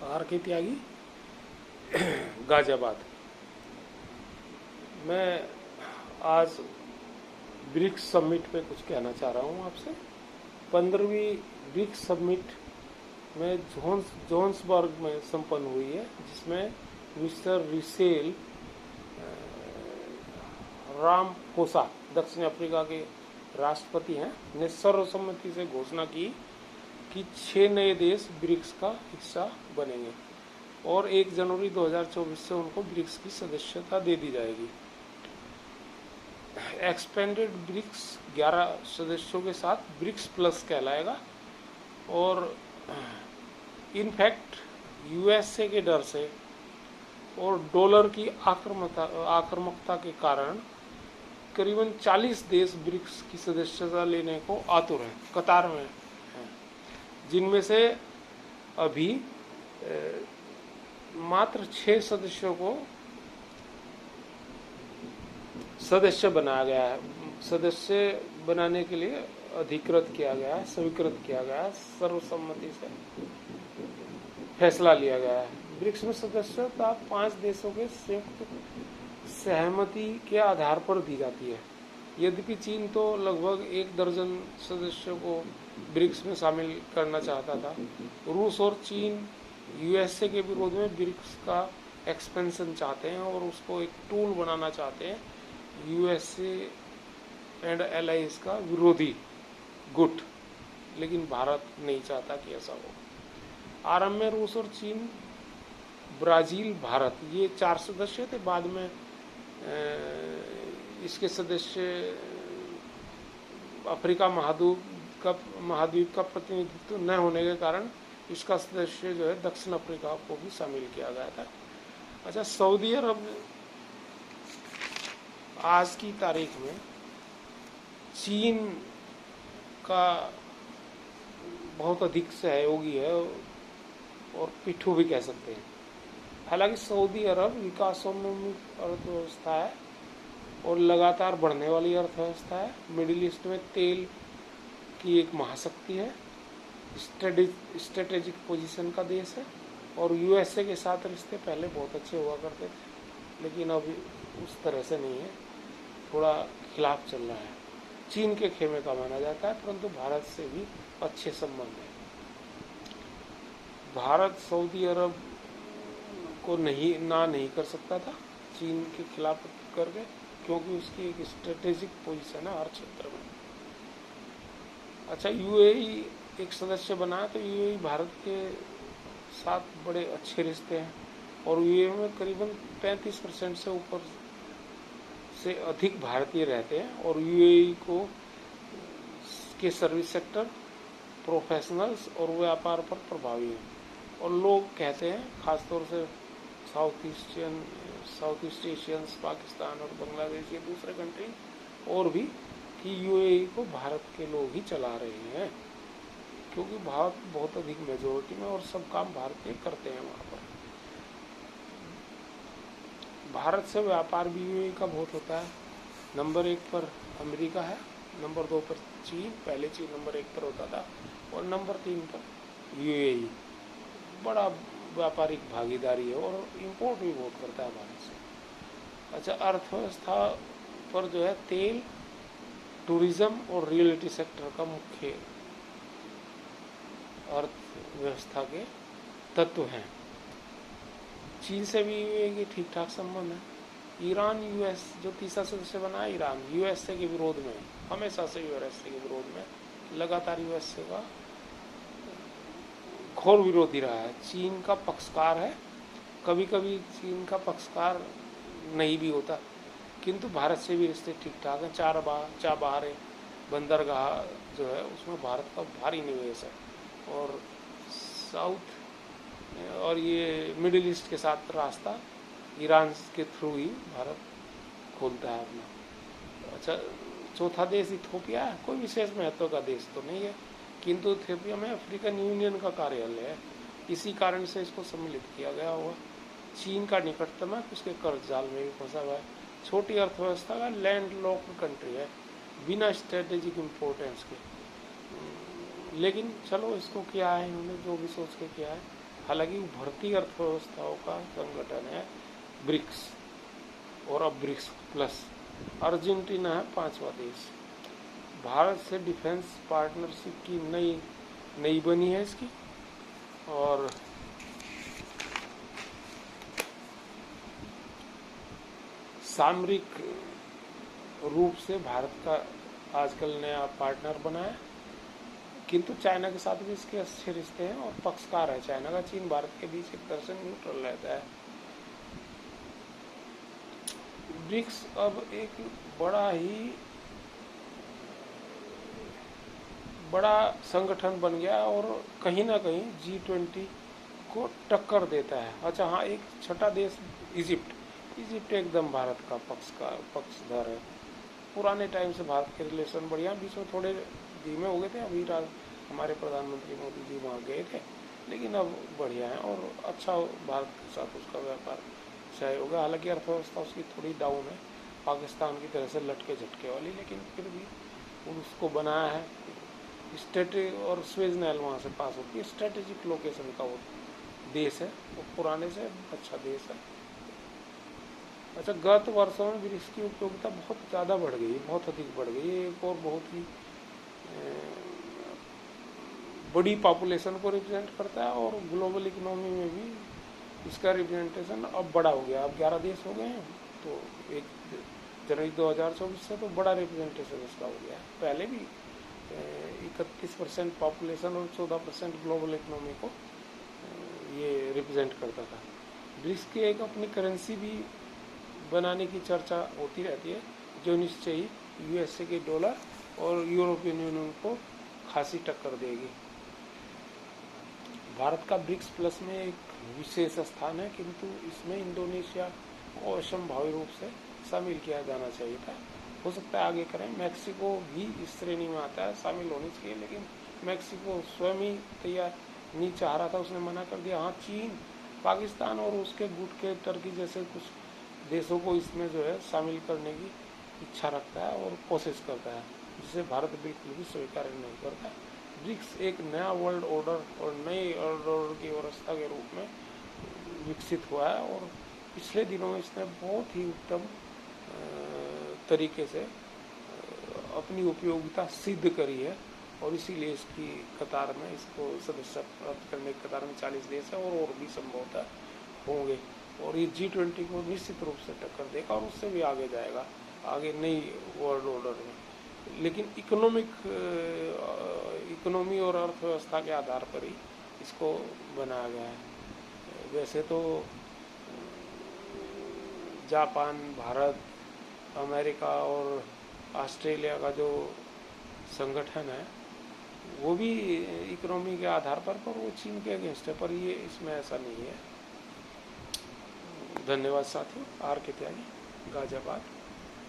Are के त्यागी गाजियाबाद। मैं आज ब्रिक्स समिट पे कुछ कहना चाह रहा हूँ आपसे। 15वीं ब्रिक्स समिट में जोहान्सबर्ग में संपन्न हुई है, जिसमें मिस्टर रिसेल रामफोसा दक्षिण अफ्रीका के राष्ट्रपति हैं, ने सर्वसम्मति से घोषणा की कि 6 नए देश ब्रिक्स का हिस्सा बनेंगे और 1 जनवरी 2024 से उनको ब्रिक्स की सदस्यता दे दी जाएगी। एक्सपेंडेड ब्रिक्स 11 सदस्यों के साथ ब्रिक्स प्लस कहलाएगा और इनफैक्ट यूएसए के डर से और डॉलर की आक्रामकता के कारण करीबन 40 देश ब्रिक्स की सदस्यता लेने को आतुर हैं, कतार में हैं, जिनमें से अभी मात्र 6 सदस्यों को सदस्य बनाया गया है। सदस्य बनाने के लिए अधिकृत किया गया है, स्वीकृत किया गया है, सर्वसम्मति से फैसला लिया गया है। ब्रिक्स में सदस्यता 5 देशों के संयुक्त सहमति के आधार पर दी जाती है। यद्यपि चीन तो लगभग 1 दर्जन सदस्यों को ब्रिक्स में शामिल करना चाहता था। रूस और चीन यूएसए के विरोध में ब्रिक्स का एक्सपेंशन चाहते हैं और उसको एक टूल बनाना चाहते हैं, यूएसए एंड एलाइज का विरोधी गुट, लेकिन भारत नहीं चाहता कि ऐसा हो। आरंभ में रूस और चीन, ब्राजील, भारत ये 4 सदस्य थे। बाद में इसके सदस्य अफ्रीका महाद्वीप का प्रतिनिधित्व न होने के कारण इसका सदस्य जो है दक्षिण अफ्रीका को भी शामिल किया गया था। अच्छा, सऊदी अरब आज की तारीख में चीन का बहुत अधिक सहयोगी है और पिट्ठू भी कह सकते हैं। हालांकि सऊदी अरब विकासोन्मुख अर्थव्यवस्था है और लगातार बढ़ने वाली अर्थव्यवस्था है। मिडिल ईस्ट में तेल की एक महाशक्ति है, स्ट्रेटेजिक पोजीशन का देश है और यूएसए के साथ रिश्ते पहले बहुत अच्छे हुआ करते थे, लेकिन अभी उस तरह से नहीं है, थोड़ा खिलाफ चल रहा है। चीन के खेमे का माना जाता है, परंतु भारत से भी अच्छे संबंध है। भारत सऊदी अरब को नहीं कर सकता था चीन के खिलाफ करके, क्योंकि उसकी एक स्ट्रेटेजिक पोजीशन है हर क्षेत्र में। अच्छा, यूएई एक सदस्य बना तो यूएई भारत के साथ बड़े अच्छे रिश्ते हैं और यूएई में करीबन 35% से ऊपर से अधिक भारतीय रहते हैं और यूएई को के सर्विस सेक्टर, प्रोफेशनल्स और व्यापार पर प्रभावी है। और लोग कहते हैं, खासतौर से साउथ ईस्ट एशियंस, पाकिस्तान और बांग्लादेश ये दूसरे कंट्री और भी, कि यूएई को भारत के लोग ही चला रहे हैं, क्योंकि भारत बहुत अधिक मेजोरिटी में और सब काम भारतीय करते हैं वहाँ पर। भारत से व्यापार भी यूएई का बहुत होता है। नंबर 1 पर अमेरिका है, नंबर 2 पर चीन, पहले चीन नंबर 1 पर होता था और नंबर 3 पर यूएई। बड़ा व्यापारिक भागीदारी है और इंपोर्ट भी बहुत करता है भारत से। अच्छा, अर्थव्यवस्था पर जो है तेल, टूरिज्म और रियलिटी सेक्टर का मुख्य अर्थव्यवस्था के तत्व हैं। चीन से भी ये ठीक ठाक संबंध है। ईरान, यूएस जो तीसरा सदस्य बना है, ईरान यूएसए के विरोध में, हमेशा से यूएसए के विरोध में, लगातार यूएसए का घोर विरोधी रहा है। चीन का पक्षकार है, कभी कभी चीन का पक्षकार नहीं भी होता, किंतु भारत से भी रिश्ते ठीक ठाक हैं। चाबहार बंदरगाह जो है उसमें भारत का भारी निवेश है और साउथ और ये मिडिल ईस्ट के साथ रास्ता ईरान के थ्रू ही भारत खोलता है अपना। अच्छा, चौथा देश इथियोपिया है, कोई विशेष महत्व का देश तो नहीं है, किंतु इथियोपिया में अफ्रीकन यूनियन का कार्यालय है, इसी कारण से इसको सम्मिलित किया गया हुआ। चीन का निकटतम है, उसके कर्ज जाल में भी फंसा हुआ है। छोटी अर्थव्यवस्था का लैंड लॉक्ड कंट्री है, बिना स्ट्रेटेजिक इम्पोर्टेंस के, लेकिन चलो इसको किया है इन्होंने, जो भी सोच के किया है। हालांकि उभरती अर्थव्यवस्थाओं का संगठन है ब्रिक्स, और अब ब्रिक्स प्लस। अर्जेंटीना है 5वां देश। भारत से डिफेंस पार्टनरशिप की नई बनी है इसकी, और सामरिक रूप से भारत का आजकल नया पार्टनर बना है, किंतु चाइना के साथ भी इसके अच्छे रिश्ते हैं और पक्षकार है चाइना का। चीन भारत के बीच एक तरह से न्यूट्रल रहता है। ब्रिक्स अब एक बड़ा संगठन बन गया और कहीं ना कहीं G20 को टक्कर देता है। अच्छा हाँ, एक छठा देश इजिप्ट एकदम भारत का पक्षधर है। पुराने टाइम से भारत के रिलेशन बढ़िया, बीच में थोड़े धीमे हो गए थे, अभी हमारे प्रधानमंत्री मोदी जी वहाँ गए थे, लेकिन अब बढ़िया है और अच्छा भारत के साथ उसका व्यापार सहयोग है। हालांकि अर्थव्यवस्था उसकी थोड़ी डाउन है, पाकिस्तान की तरह से लटके झटके वाली, लेकिन फिर भी उसको बनाया है। स्टेट और स्वेज नहर वहाँ से पास होती है, स्ट्रेटेजिक लोकेशन का वो देश है, वो पुराने से अच्छा देश है। अच्छा, गत वर्षों में ब्रिक्स की उपयोगिता बहुत ज़्यादा बढ़ गई, बहुत अधिक बढ़ गई। एक और बहुत ही बड़ी पॉपुलेशन को रिप्रेजेंट करता है और ग्लोबल इकोनॉमी में भी इसका रिप्रेजेंटेशन अब बड़ा हो गया। अब 11 देश हो गए हैं, तो 1 जनवरी 2024 से तो बड़ा रिप्रेजेंटेशन इसका हो गया। पहले भी 31% पॉपुलेशन और 14% ग्लोबल इकोनॉमी को ये रिप्रेजेंट करता था। ब्रिक्स की एक अपनी करेंसी भी बनाने की चर्चा होती रहती है, जो निश्चय ही USA के डॉलर और यूरोपियन यूनियन को खासी टक्कर देगी। भारत का ब्रिक्स प्लस में एक विशेष स्थान है, किंतु इसमें इंडोनेशिया को असंभावी रूप से शामिल किया जाना चाहिए था। हो सकता है आगे करें। मैक्सिको भी इस श्रेणी में आता है, शामिल होनी चाहिए, लेकिन मैक्सिको स्वयं ही तैयार नहीं चाह रहा था, उसने मना कर दिया। हाँ, चीन, पाकिस्तान और उसके गुट के टर्की जैसे कुछ देशों को इसमें जो है शामिल करने की इच्छा रखता है और कोशिश करता है, जिसे भारत बिल्कुल भी स्वीकार नहीं करता। ब्रिक्स एक नया वर्ल्ड ऑर्डर और नई वर्ल्ड ऑर्डर की व्यवस्था के रूप में विकसित हुआ है और पिछले दिनों में इसने बहुत ही उत्तम तरीके से अपनी उपयोगिता सिद्ध करी है, और इसीलिए इसकी कतार में, इसको सदस्य प्राप्त करने की कतार में 40 देश है और भी संभवतः होंगे, और ये G20 को निश्चित रूप से टक्कर देगा और उससे भी आगे जाएगा, आगे नई वर्ल्ड ऑर्डर में। लेकिन इकोनॉमी और अर्थव्यवस्था के आधार पर ही इसको बनाया गया है। वैसे तो जापान, भारत, अमेरिका और ऑस्ट्रेलिया का जो संगठन है वो भी इकोनॉमी के आधार पर वो चीन के अगेंस्ट है, पर ये इसमें ऐसा नहीं है। धन्यवाद साथियों। आर के त्यागी, गाजियाबाद।